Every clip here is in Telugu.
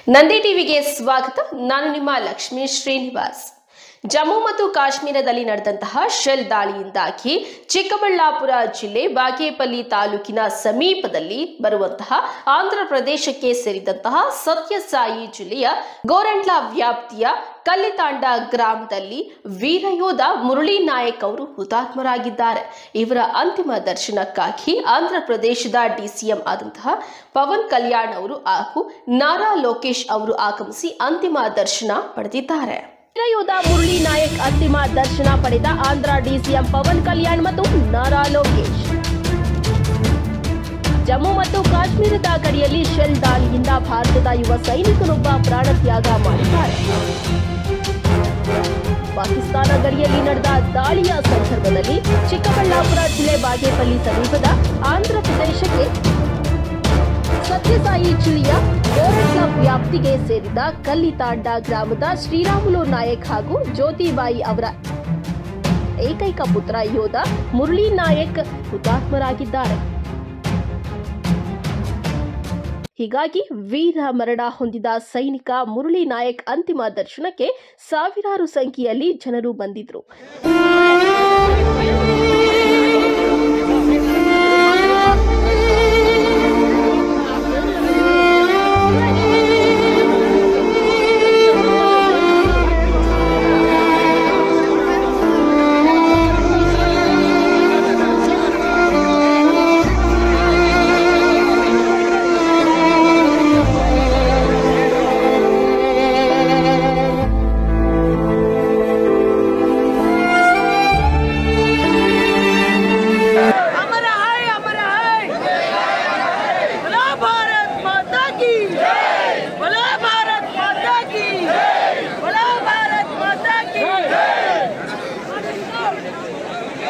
ನಂದಿ ಟಿವಿಗೆ ಸ್ವಾಗತ. ನಾನು ನಿಮ್ಮ ಲಕ್ಷ್ಮೀ ಶ್ರೀನಿವಾಸ್. ಜಮ್ಮು ಮತ್ತು ಕಾಶ್ಮೀರದಲ್ಲಿ ನಡೆದಂತಹ ಶೆಲ್ ದಾಳಿಯಿಂದಾಗಿ ಚಿಕ್ಕಬಳ್ಳಾಪುರ ಜಿಲ್ಲೆ ಬಾಗೇಪಲ್ಲಿ ತಾಲೂಕಿನ ಸಮೀಪದಲ್ಲಿ ಬರುವಂತಹ ಆಂಧ್ರ ಪ್ರದೇಶಕ್ಕೆ ಸೇರಿದಂತಹ ಸತ್ಯಸಾಯಿ ಜಿಲ್ಲೆಯ ಗೋರಂಟ್ಲ ವ್ಯಾಪ್ತಿಯ ಕಲ್ಲಿತಾಂಡ ಗ್ರಾಮದಲ್ಲಿ ವೀರಯೋಧ ಮುರಳಿ ನಾಯಕ್ ಅವರು ಹುತಾತ್ಮರಾಗಿದ್ದಾರೆ. ಇವರ ಅಂತಿಮ ದರ್ಶನಕ್ಕಾಗಿ ಆಂಧ್ರ ಪ್ರದೇಶದ ಡಿಸಿಎಂ ಆದಂತಹ ಪವನ್ ಕಲ್ಯಾಣ್ ಅವರು ಹಾಗೂ ನಾರಾ ಲೋಕೇಶ್ ಅವರು ಆಗಮಿಸಿ ಅಂತಿಮ ದರ್ಶನ ಪಡೆದಿದ್ದಾರೆ. ವೀರಯೋಧ ಮುರಳಿ ನಾಯಕ್ ಅಂತಿಮ ದರ್ಶನ ಪಡೆದ ಆಂಧ್ರ ಡಿಸಿಎಂ ಪವನ್ ಕಲ್ಯಾಣ್ ಮತ್ತು ನಾರಾ ಲೋಕೇಶ್. ಜಮ್ಮು ಮತ್ತು ಕಾಶ್ಮೀರದ ಗಡಿಯಲ್ಲಿ ಶೆಲ್ ದಾಳಿಯಿಂದ ಭಾರತದ ಯುವ ಸೈನಿಕನೊಬ್ಬ ಪ್ರಾಣತ್ಯಾಗ ಮಾಡಿದ್ದಾರೆ. ಪಾಕಿಸ್ತಾನ ಗಡಿಯಲ್ಲಿ ನಡೆದ ದಾಳಿಯ ಸಂದರ್ಭದಲ್ಲಿ ಚಿಕ್ಕಬಳ್ಳಾಪುರ ಜಿಲ್ಲೆ ಬಾಗೇಪಲ್ಲಿ ಸಮೀಪದ ಆಂಧ್ರ ಪ್ರದೇಶಕ್ಕೆ ಸತ್ಯಸಾಯಿ ಜಿಲ್ಲೆಯ ಗೋರಂಟ್ಲ ವ್ಯಾಪ್ತಿಗೆ ಸೇರಿದ ಕಲ್ಲಿತಾಂಡ ಗ್ರಾಮದ ಶ್ರೀರಾಮುಲು ನಾಯಕ್ ಹಾಗೂ ಜ್ಯೋತಿಬಾಯಿ ಅವರ ಏಕೈಕ ಪುತ್ರ ಯೋಧ ಮುರಳಿ ನಾಯಕ್ ಹುತಾತ್ಮರಾಗಿದ್ದಾರೆ. ಹೀಗಾಗಿ ವೀರ ಮರಣ ಹೊಂದಿದ ಸೈನಿಕ ಮುರಳಿ ನಾಯಕ್ ಅಂತಿಮ ದರ್ಶನಕ್ಕೆ ಸಾವಿರಾರು ಸಂಖ್ಯೆಯಲ್ಲಿ ಜನರು ಬಂದಿದ್ರು.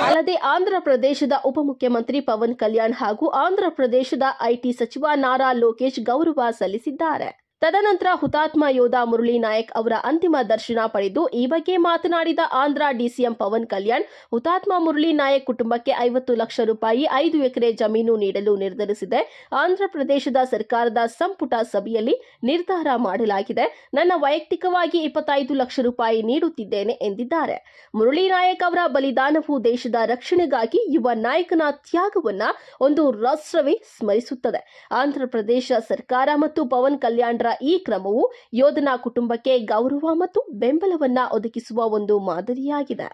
ಅಲ್ಲದೆ ಆಂಧ್ರ ಪ್ರದೇಶದ ಉಪಮುಖ್ಯಮಂತ್ರಿ ಪವನ್ ಕಲ್ಯಾಣ್ ಹಾಗೂ ಆಂಧ್ರ ಪ್ರದೇಶದ ಐಟಿ ಸಚಿವ ನಾರಾ ಲೋಕೇಶ್ ಗೌರವ ಸಲ್ಲಿಸಿದ್ದಾರೆ. ತದನಂತರ ಹುತಾತ್ಮ ಯೋಧ ಮುರಳಿ ನಾಯಕ್ ಅವರ ಅಂತಿಮ ದರ್ಶನ ಪಡೆದು ಈ ಬಗ್ಗೆ ಮಾತನಾಡಿದ ಆಂಧ್ರ ಡಿಸಿಎಂ ಪವನ್ ಕಲ್ಯಾಣ್, ಹುತಾತ್ಮ ಮುರಳಿ ನಾಯಕ್ ಕುಟುಂಬಕ್ಕೆ 50 ಲಕ್ಷ ರೂಪಾಯಿ 5 ಎಕರೆ ಜಮೀನು ನೀಡಲು ನಿರ್ಧರಿಸಿದೆ. ಆಂಧ್ರ ಪ್ರದೇಶದ ಸರ್ಕಾರದ ಸಂಪುಟ ಸಭೆಯಲ್ಲಿ ನಿರ್ಧಾರ ಮಾಡಲಾಗಿದೆ. ನನ್ನ ವೈಯಕ್ತಿಕವಾಗಿ 25 ಲಕ್ಷ ರೂಪಾಯಿ ನೀಡುತ್ತಿದ್ದೇನೆ ಎಂದಿದ್ದಾರೆ. ಮುರಳಿ ನಾಯಕ್ ಅವರ ಬಲಿದಾನವು ದೇಶದ ರಕ್ಷಣೆಗಾಗಿ ಯುವ ನಾಯಕನ ತ್ಯಾಗವನ್ನ ಒಂದು ರಾಷ್ಟ್ರವೇ ಸ್ಮರಿಸುತ್ತದೆ. ಆಂಧ್ರ ಪ್ರದೇಶ ಸರ್ಕಾರ ಮತ್ತು ಪವನ್ ಕಲ್ಯಾಣ್ರ ಈ ಕ್ರಮವು ಯೋಧನ ಕುಟುಂಬಕ್ಕೆ ಗೌರವ ಮತ್ತು ಬೆಂಬಲವನ್ನ ಒದಗಿಸುವ ಒಂದು ಮಾದರಿಯಾಗಿದೆ.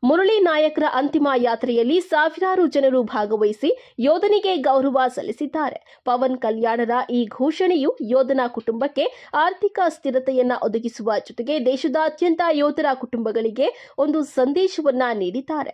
ಮುರಳಿ ನಾಯಕರ ಅಂತಿಮ ಯಾತ್ರೆಯಲ್ಲಿ ಸಾವಿರಾರು ಜನರು ಭಾಗವಹಿಸಿ ಯೋಧನಿಗೆ ಗೌರವ ಸಲ್ಲಿಸಿದ್ದಾರೆ. ಪವನ್ ಕಲ್ಯಾಣರ ಈ ಘೋಷಣೆಯು ಯೋಧನ ಕುಟುಂಬಕ್ಕೆ ಆರ್ಥಿಕ ಸ್ಥಿರತೆಯನ್ನ ಒದಗಿಸುವ ಜೊತೆಗೆ ದೇಶದಾದ್ಯಂತ ಯೋಧರ ಕುಟುಂಬಗಳಿಗೆ ಒಂದು ಸಂದೇಶವನ್ನ ನೀಡಿದ್ದಾರೆ.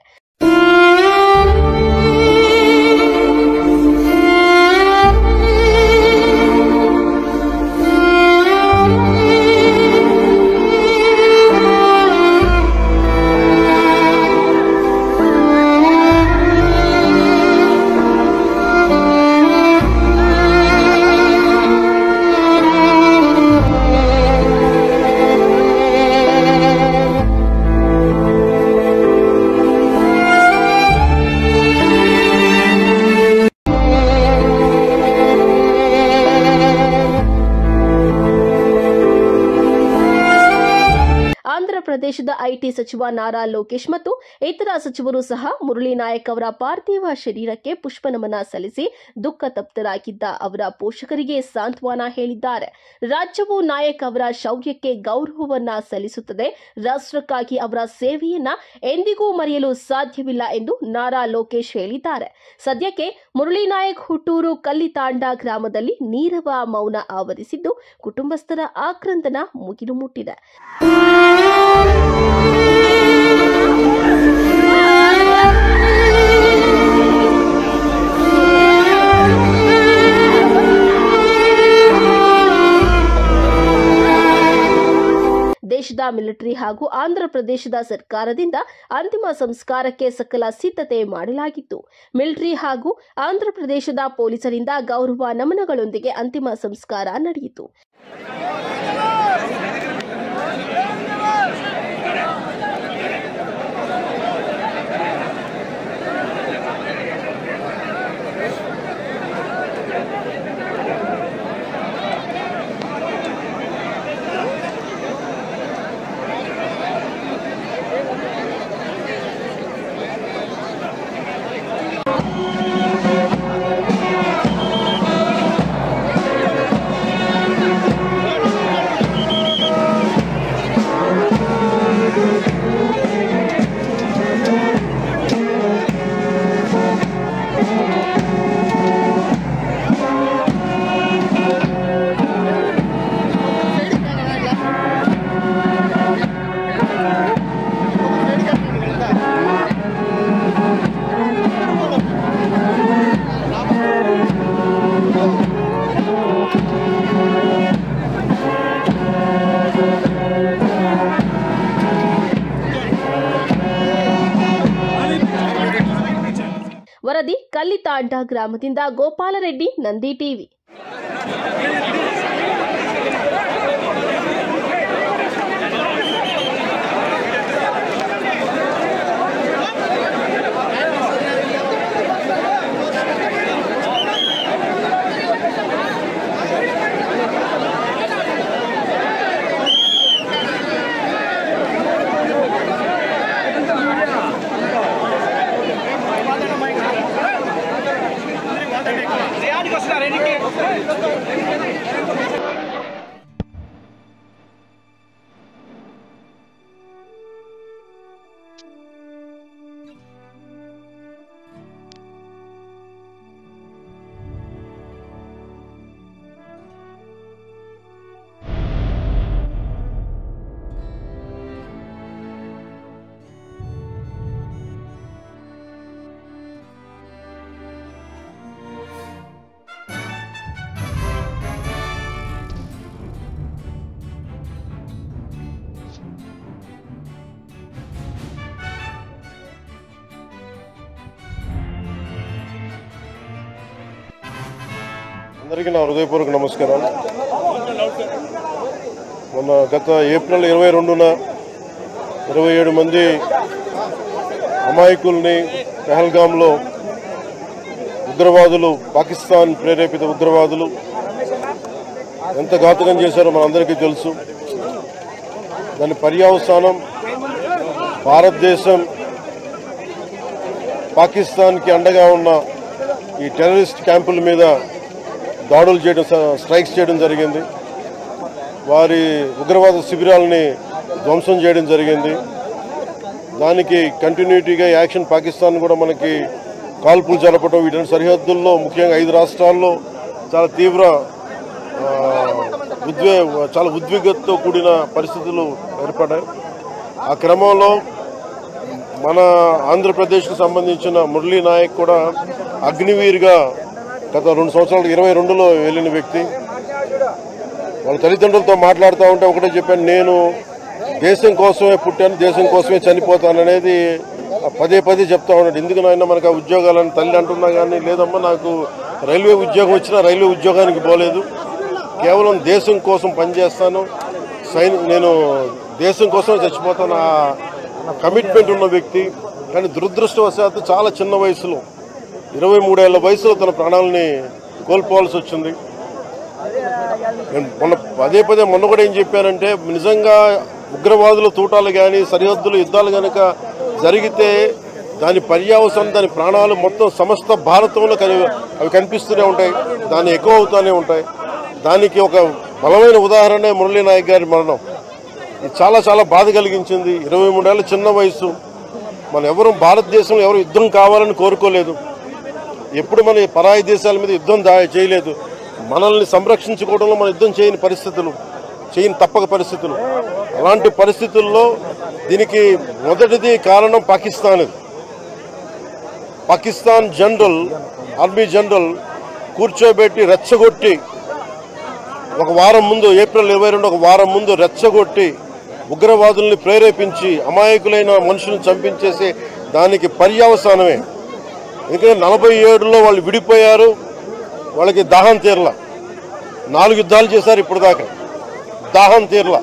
ಪ್ರದೇಶದ ಐಟಿ ಸಚಿವ ನಾರಾ ಲೋಕೇಶ್ ಮತ್ತು ಇತರ ಸಚಿವರು ಸಹ ಮುರಳಿ ನಾಯಕ್ ಅವರ ಪಾರ್ಥಿವ ಶರೀರಕ್ಕೆ ಪುಷ್ಪನಮನ ಸಲ್ಲಿಸಿ ದುಃಖ ತಪ್ತರಾಗಿದ್ದ ಅವರ ಪೋಷಕರಿಗೆ ಸಾಂತ್ವನ ಹೇಳಿದ್ದಾರೆ. ರಾಜ್ಯವು ನಾಯಕ್ ಅವರ ಶೌರ್ಯಕ್ಕೆ ಗೌರವವನ್ನ ಸಲ್ಲಿಸುತ್ತದೆ. ರಾಷ್ಟ್ರಕ್ಕಾಗಿ ಅವರ ಸೇವೆಯನ್ನ ಎಂದಿಗೂ ಮರೆಯಲು ಸಾಧ್ಯವಿಲ್ಲ ಎಂದು ನಾರಾ ಲೋಕೇಶ್ ಹೇಳಿದ್ದಾರೆ. ಸದ್ಯಕ್ಕೆ ಮುರಳಿ ನಾಯಕ್ ಹುಟ್ಟೂರು ಕಲ್ಲಿತಾಂಡ ಗ್ರಾಮದಲ್ಲಿ ನೀರವ ಮೌನ ಆವರಿಸಿದ್ದು ಕುಟುಂಬಸ್ಥರ ಆಕ್ರಂದನ ಮುಗಿಲು ಮುಟ್ಟಿದೆ. ದೇಶದ ಮಿಲಿಟರಿ ಹಾಗೂ ಆಂಧ್ರ ಪ್ರದೇಶದ ಸರ್ಕಾರದಿಂದ ಅಂತಿಮ ಸಂಸ್ಕಾರಕ್ಕೆ ಸಕಲ ಸಿದ್ಧತೆ ಮಾಡಲಾಗಿತ್ತು. ಮಿಲಿಟರಿ ಹಾಗೂ ಆಂಧ್ರ ಪ್ರದೇಶದ ಪೊಲೀಸರಿಂದ ಗೌರವ ನಮನಗಳೊಂದಿಗೆ ಅಂತಿಮ ಸಂಸ್ಕಾರ ನಡೆಯಿತು. ವರದಿ ಕಲ್ಲಿತಾಂಡ ಗ್ರಾಮದಿಂದ ಗೋಪಾಲರೆಡ್ಡಿ, ನಂದಿ ಟಿವಿ. అందరికీ నా హృదయపూర్వక నమస్కారం. మొన్న గత ఏప్రిల్ 22న 27 మంది అమాయకుల్ని పెహల్గాంలో ఉగ్రవాదులు, పాకిస్తాన్ ప్రేరేపిత ఉగ్రవాదులు ఎంత ఘాతుకం చేశారో మనందరికీ తెలుసు. దాని పర్యవసానం భారతదేశం పాకిస్తాన్కి అండగా ఉన్న ఈ టెర్రరిస్ట్ క్యాంపుల మీద దాడులు చేయడం, స్ట్రైక్స్ చేయడం జరిగింది. వారి ఉగ్రవాద శిబిరాలని ధ్వంసం చేయడం జరిగింది. దానికి కంటిన్యూటీగా యాక్షన్ పాకిస్తాన్ కూడా మనకి కాల్పులు జరపడం, వీటి సరిహద్దుల్లో ముఖ్యంగా 5 రాష్ట్రాల్లో చాలా తీవ్ర చాలా ఉద్విగ్నతతో కూడిన పరిస్థితులు ఏర్పడ్డాయి. ఆ క్రమంలో మన ఆంధ్రప్రదేశ్కు సంబంధించిన మురళీ నాయక్ కూడా అగ్నివీర్గా గత 2 సంవత్సరాలు 22లో వెళ్ళిన వ్యక్తి. వాళ్ళ తల్లిదండ్రులతో మాట్లాడుతూ ఉంటే ఒకటే చెప్పాను, నేను దేశం కోసమే పుట్టాను, దేశం కోసమే చనిపోతాననేది పదే పదే చెప్తా ఉన్నాడు. ఎందుకు నాయన మనకు ఆ ఉద్యోగాలని తల్లి అంటున్నా కానీ, లేదమ్మా నాకు రైల్వే ఉద్యోగం వచ్చినా రైల్వే ఉద్యోగానికి పోలేదు, కేవలం దేశం కోసం పనిచేస్తాను, నేను దేశం కోసం చచ్చిపోతాను కమిట్మెంట్ ఉన్న వ్యక్తి. కానీ దురదృష్టవశాత్తు చాలా చిన్న వయసులో 23 ఏళ్ల వయసులో తన ప్రాణాలని కోల్పోవాల్సి వచ్చింది. నేను మొన్న కూడా ఏం చెప్పానంటే, నిజంగా ఉగ్రవాదుల తూటాలు కానీ సరిహద్దులు యుద్ధాలు కనుక జరిగితే దాని పర్యావసనం దాని ప్రాణాలు మొత్తం సమస్త భారతంలో అవి కనిపిస్తూనే ఉంటాయి, దాన్ని ఎక్కువ అవుతూనే ఉంటాయి. దానికి ఒక బలమైన ఉదాహరణ మురళీ నాయక్ గారి మరణం. ఇది చాలా చాలా బాధ కలిగించింది. 23 ఏళ్ళ చిన్న వయసు. మనం ఎవరు భారతదేశంలో ఎవరు యుద్ధం కావాలని కోరుకోలేదు. ఎప్పుడు మన పరాయి దేశాల మీద యుద్ధం చేయలేదు. మనల్ని సంరక్షించుకోవడంలో మన యుద్ధం చేయని పరిస్థితులు, చేయని తప్పక పరిస్థితులు. అలాంటి పరిస్థితుల్లో దీనికి మొదటిది కారణం పాకిస్తాన్ జనరల్, ఆర్మీ జనరల్ కూర్చోబెట్టి రెచ్చగొట్టి ఒక వారం ముందు, ఏప్రిల్ 22 ఒక వారం ముందు రెచ్చగొట్టి ఉగ్రవాదుల్ని ప్రేరేపించి అమాయకులైన మనుషులను చంపించేసే దానికి పర్యవసానమే. ఎందుకంటే 47లో వాళ్ళు విడిపోయారు, వాళ్ళకి దాహం తీరల. 4 యుద్ధాలు చేశారు ఇప్పుడు దాకా, దాహం తీరల.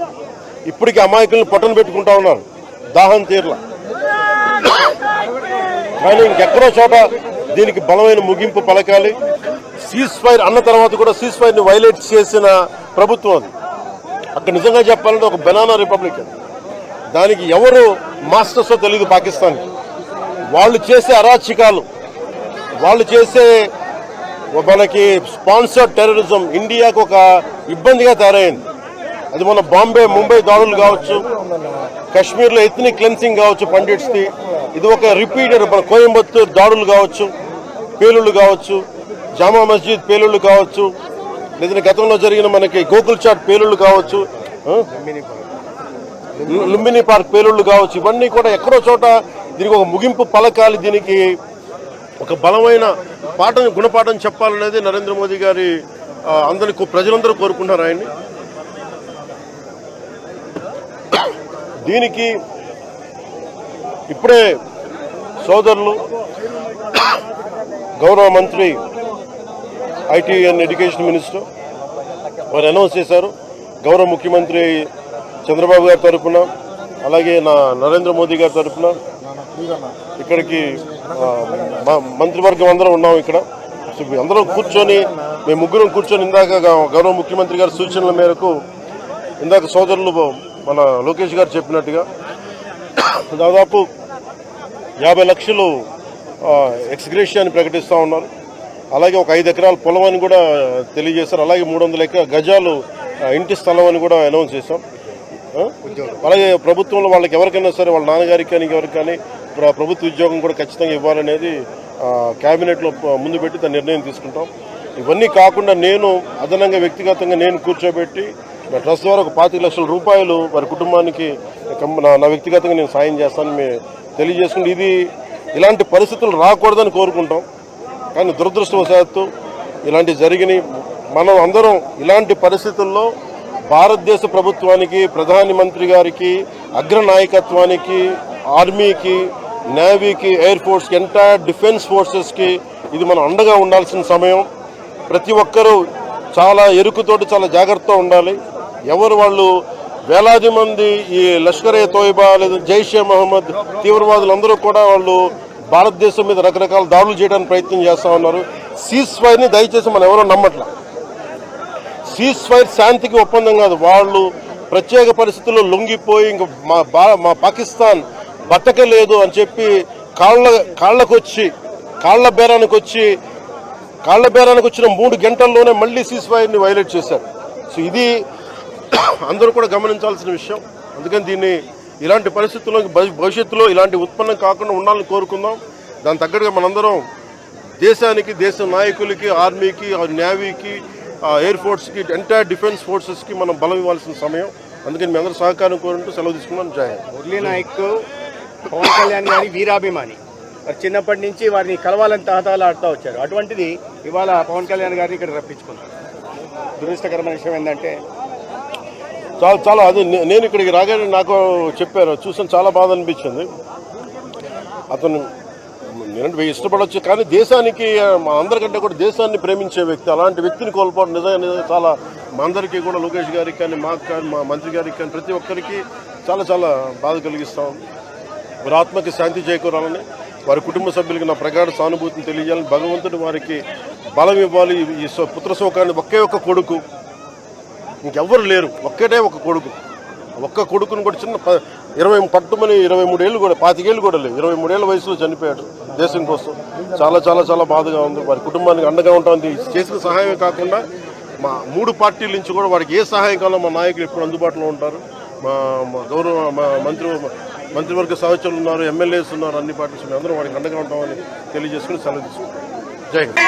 ఇప్పటికీ అమాయకులను పట్టణ పెట్టుకుంటా ఉన్నారు, దాహం తీరల. కానీ ఇంకెక్కడో చోట దీనికి బలమైన ముగింపు పలకాలి. సీజ్ ఫైర్ అన్న తర్వాత కూడా సీజ్ ఫైర్ని వైలేట్ చేసిన ప్రభుత్వం అది. అక్కడ నిజంగా చెప్పాలంటే ఒక బెనానా రిపబ్లిక్. దానికి ఎవరు మాస్టర్సో తెలియదు పాకిస్తాన్కి. వాళ్ళు చేసే అరాచకాలు, వాళ్ళు చేసే మనకి స్పాన్సర్డ్ టెర్రరిజం ఇండియాకు ఒక ఇబ్బందిగా తయారైంది. అది మన బాంబే, ముంబై దాడులు కావచ్చు, కాశ్మీర్లో ఎథ్నిక్ క్లెన్సింగ్ కావచ్చు పండిట్స్ది. ఇది ఒక రిపీటెడ్ మన కోయంబత్తూర్ దాడులు కావచ్చు, పేలుళ్లు కావచ్చు, జామా మస్జిద్ పేలుళ్లు కావచ్చు, లేదంటే గతంలో జరిగిన మనకి గోకుల్ చాట్ పేలుళ్లు కావచ్చు, లుంబిని పార్క్ పేలుళ్లు కావచ్చు. ఇవన్నీ కూడా ఎక్కడో చోట దీనికి ఒక ముగింపు పలకాలి. దీనికి ఒక బలమైన గుణపాఠం చెప్పాలనేది నరేంద్ర మోదీ గారి అందరికీ ప్రజలందరూ కోరుకుంటున్నారు ఆయన్ని. దీనికి ఇప్పుడే సోదరులు గౌరవ మంత్రి ఐటీ అండ్ ఎడ్యుకేషన్ మినిస్టర్ వారు అనౌన్స్ చేశారు. గౌరవ ముఖ్యమంత్రి చంద్రబాబు గారి తరఫున, అలాగే నరేంద్ర మోదీ గారి తరఫున ఇక్కడికి మంత్రివర్గం అందరం ఉన్నాం. ఇక్కడ అందరం కూర్చొని, మేము ముగ్గురం కూర్చొని ఇందాక గౌరవ ముఖ్యమంత్రి గారి సూచనల మేరకు ఇందాక సోదరులు మన లోకేష్ గారు చెప్పినట్టుగా దాదాపు 50 లక్షలు ఎక్స్గ్రేషియాని ప్రకటిస్తూ ఉన్నారు. అలాగే ఒక 5 ఎకరాల పొలం అని కూడా తెలియజేశారు. అలాగే 300 గజాలు ఇంటి స్థలం అని కూడా అనౌన్స్ చేశాం. అలాగే ప్రభుత్వంలో వాళ్ళకి ఎవరికైనా సరే, వాళ్ళ నాన్నగారికి కానీ ఎవరికి కానీ ప్రభుత్వ ఉద్యోగం కూడా ఖచ్చితంగా ఇవ్వాలనేది క్యాబినెట్లో ముందు పెట్టి దాని నిర్ణయం తీసుకుంటాం. ఇవన్నీ కాకుండా నేను అదనంగా వ్యక్తిగతంగా నేను కూర్చోబెట్టి నా ట్రస్ట్ ద్వారా ఒక 25 లక్షల రూపాయలు వారి కుటుంబానికి నా వ్యక్తిగతంగా నేను సాయం చేస్తానని తెలియజేసుకుంటే, ఇలాంటి పరిస్థితులు రాకూడదని కోరుకుంటాం. కానీ దురదృష్టవశాత్తు ఇలాంటి జరిగినాయి. మనం అందరం ఇలాంటి పరిస్థితుల్లో భారతదేశ ప్రభుత్వానికి, ప్రధాని మంత్రి గారికి, అగ్రనాయకత్వానికి, ఆర్మీకి, నేవీకి, ఎయిర్ ఫోర్స్కి, ఎంటైర్ డిఫెన్స్ ఫోర్సెస్కి ఇది మనం అండగా ఉండాల్సిన సమయం. ప్రతి ఒక్కరూ చాలా ఎరుకుతోటి చాలా జాగ్రత్తగా ఉండాలి. ఎవరు వాళ్ళు వేలాది మంది ఈ లష్కరే తోయిబా లేదా జైషే మహమ్మద్ తీవ్రవాదులందరూ కూడా వాళ్ళు భారతదేశం మీద రకరకాల దాడులు చేయడానికి ప్రయత్నం చేస్తూ ఉన్నారు. సీజ్ ఫైర్ని దయచేసి మనం ఎవరో నమ్మట్లా. సీజ్ ఫైర్ శాంతికి ఒప్పందం కాదు. వాళ్ళు ప్రత్యేక పరిస్థితుల్లో లొంగిపోయి ఇంక మా పాకిస్తాన్ బతకలేదు అని చెప్పి కాళ్ల బేరానికి వచ్చిన 3 గంటల్లోనే మళ్ళీ సీజ్ ఫైర్ని వైలేట్ చేశారు. సో ఇది అందరూ కూడా గమనించాల్సిన విషయం. అందుకని దీన్ని ఇలాంటి పరిస్థితుల్లో భవిష్యత్తులో ఇలాంటి ఉత్పన్నం కాకుండా ఉండాలని కోరుకుందాం. దాని తగ్గట్టుగా మనందరం దేశానికి, దేశ నాయకులకి, ఆర్మీకి, నేవీకి, ఎయిర్ ఫోర్స్కి, ఎంటైర్ డిఫెన్స్ ఫోర్సెస్కి మనం బలం ఇవ్వాల్సిన సమయం. అందుకని మీ అందరూ సహకారం కోరుకుంటూ సెలవు తీసుకున్నాం. జై హింద్. మురళీ నాయక్ పవన్ కళ్యాణ్ గారి వీరాభిమాని. మరి చిన్నప్పటి నుంచి వారిని కలవాలని తహతహలాడుతూ వచ్చారు. అటువంటిది ఇవాళ పవన్ కళ్యాణ్ గారిని ఇక్కడ రప్పించుకున్నారు. దురదృష్టకరమైన విషయం ఏంటంటే చాలా అది నేను ఇక్కడికి రాగానే నాకు చెప్పారు, చూసాను, చాలా బాధ అనిపించింది. అతను నేనంటే ఇష్టపడవచ్చు, కానీ దేశానికి మా అందరికంటే కూడా దేశాన్ని ప్రేమించే వ్యక్తి. అలాంటి వ్యక్తిని కోల్పోవడం నిజంగా చాలా మా అందరికీ కూడా, లోకేష్ గారికి కానీ, మాకు కానీ, మా మంత్రి గారికి కానీ, ప్రతి ఒక్కరికి చాలా చాలా బాధ కలిగిస్తాం. వారి ఆత్మకి శాంతి చేకూరాలని, వారి కుటుంబ సభ్యులకి నా ప్రగాఢ సానుభూతిని తెలియజేయాలని, భగవంతుడు వారికి బలం ఇవ్వాలి. ఈ పుత్ర శోకాన్ని ఒకే ఒక్క కొడుకు, ఇంకెవ్వరు లేరు, ఒక్కటే ఒక కొడుకు. ఒక్క కొడుకును కూడా చిన్న 23 ఏళ్ళు కూడా 25 ఏళ్ళు కూడా లేవు, 23 ఏళ్ళ వయసులో చనిపోయాడు దేశం కోసం. చాలా చాలా చాలా బాధగా ఉంది. వారి కుటుంబానికి అండగా ఉంటుంది. చేసిన సహాయమే కాకుండా మా 3 పార్టీల నుంచి కూడా వారికి ఏ సహాయం కావాలో మా నాయకులు ఎప్పుడు అందుబాటులో ఉంటారు. మా గౌరవ మంత్రివర్గ సహచరులు ఉన్నారు, ఎమ్మెల్యేస్ ఉన్నారు, అన్ని పార్టీస్ అందరూ వారికి అండగా ఉంటామని తెలియజేసుకుని సెలవు తీసుకుంటాం. జై హింద్.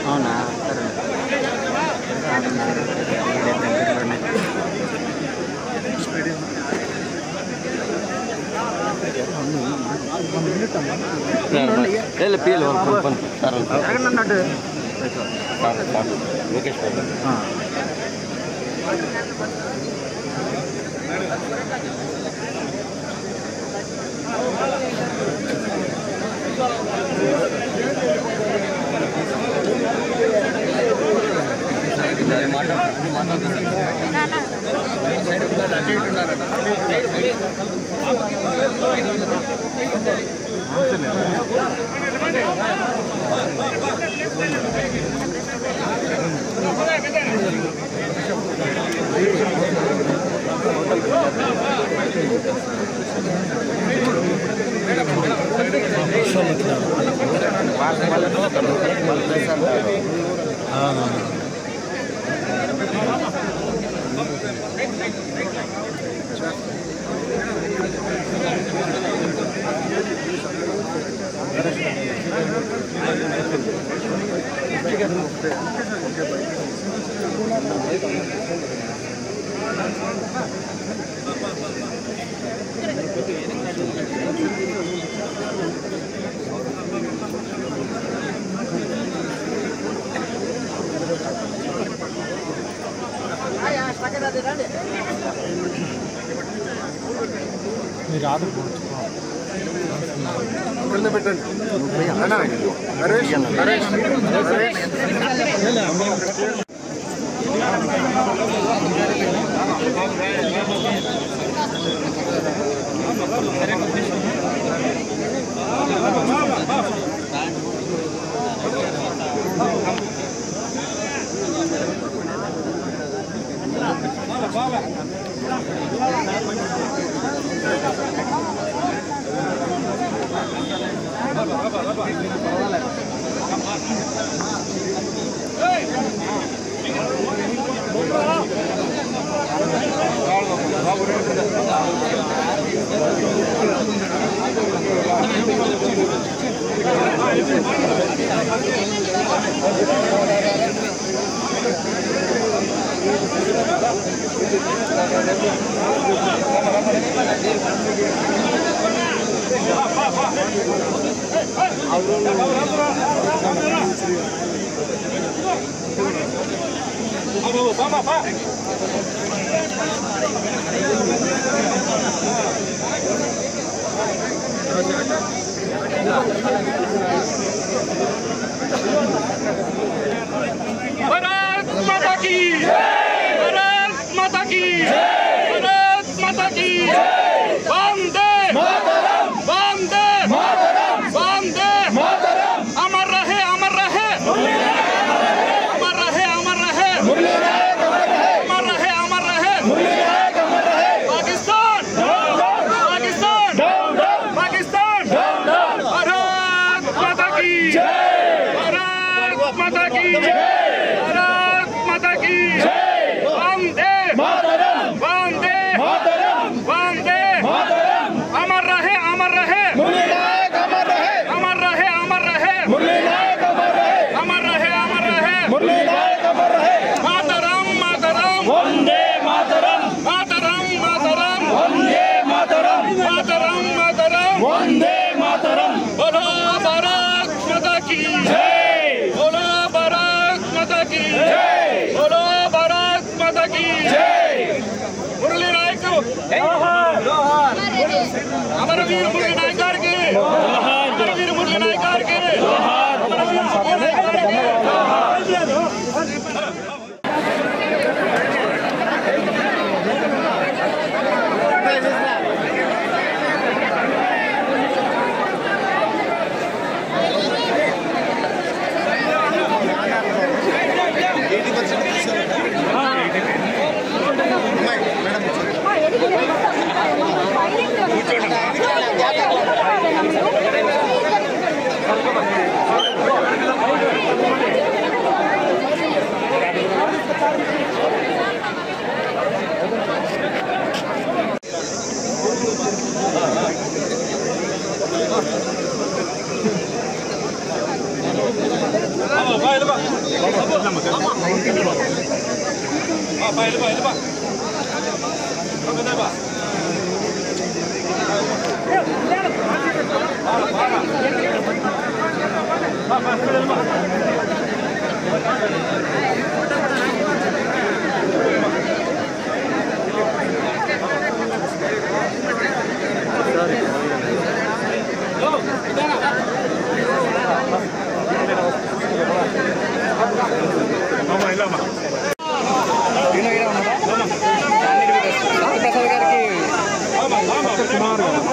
అవునా भारत माता की भारत माता की भारत माता की वंदे मातरम वंदे मातरम वंदे मातरम अमर रहे अमर रहे अमर रहे अमर रहे अमर रहे अमर रहे पाकिस्तान पाकिस्तान पाकिस्तान भारत माता की भारत माता की भारत माता की वंदे मातरम वंदे मातरम वंदे मातरम अमर रहे अमर रहे अमर रहे अमर रहे अमर रहे अमर रहे अमर रहे मातरम मातरम वंदे मातरम मातरम मातरम वंदे मातरम मातरम मातरम वंदे मातरम बोलो भारत माता की जय बोलो भारत माता की जय बोलो भारत माता की जय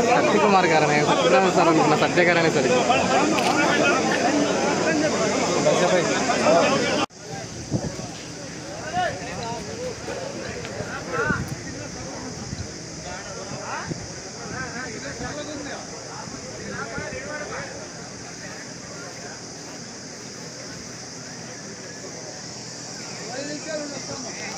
సత్యకుమార్ గారనే సార్ అనుకున్న సత్య గారనే సరే Ahí le quedaron las camas.